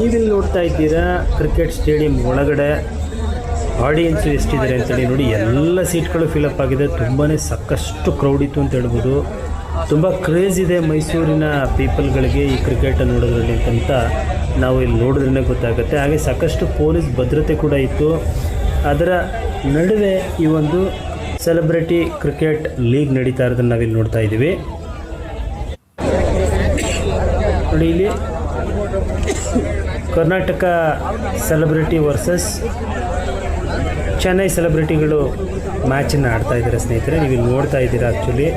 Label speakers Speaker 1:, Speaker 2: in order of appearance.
Speaker 1: ನೀವಿಲ್ಲಿ ನೋಡ್ತಾ ಇದ್ದೀರಾ ಕ್ರಿಕೆಟ್ ಸ್ಟೇಡಿಯಂ ಒಳಗಡೆ ಆಡಿಯನ್ಸು ಎಷ್ಟಿದ್ದಾರೆ ಅಂತೇಳಿ ನೋಡಿ. ಎಲ್ಲ ಸೀಟ್ಗಳು ಫಿಲಪ್ ಆಗಿದೆ. ತುಂಬಾ ಸಾಕಷ್ಟು ಕ್ರೌಡ್ ಇತ್ತು ಅಂತ ಹೇಳ್ಬೋದು. ತುಂಬ ಕ್ರೇಜ್ ಇದೆ ಮೈಸೂರಿನ ಪೀಪಲ್ಗಳಿಗೆ ಈ ಕ್ರಿಕೆಟ್ ನೋಡೋದ್ರಲ್ಲಿ ಅಂತ ನಾವು ಇಲ್ಲಿ ನೋಡಿದ್ರೇ ಗೊತ್ತಾಗುತ್ತೆ. ಹಾಗೆ ಸಾಕಷ್ಟು ಪೊಲೀಸ್ ಭದ್ರತೆ ಕೂಡ ಇತ್ತು. ಅದರ ನಡುವೆ ಈ ಒಂದು ಸೆಲೆಬ್ರಿಟಿ ಕ್ರಿಕೆಟ್ ಲೀಗ್ ನಡೀತಾ ಇರೋದನ್ನು ನಾವಿಲ್ಲಿ ನೋಡ್ತಾ ಇದ್ದೀವಿ. ನೋಡಿ ಇಲ್ಲಿ ಕರ್ನಾಟಕ ಸೆಲೆಬ್ರಿಟಿ ವರ್ಸಸ್ ಚೆನ್ನೈ ಸೆಲೆಬ್ರಿಟಿಗಳು ಮ್ಯಾಚನ್ನು ಆಡ್ತಾ ಇದ್ದಾರೆ ಸ್ನೇಹಿತರೆ. ನೀವು ಇಲ್ಲಿ ನೋಡ್ತಾ ಇದ್ದೀರಾ. ಆ್ಯಕ್ಚುಲಿ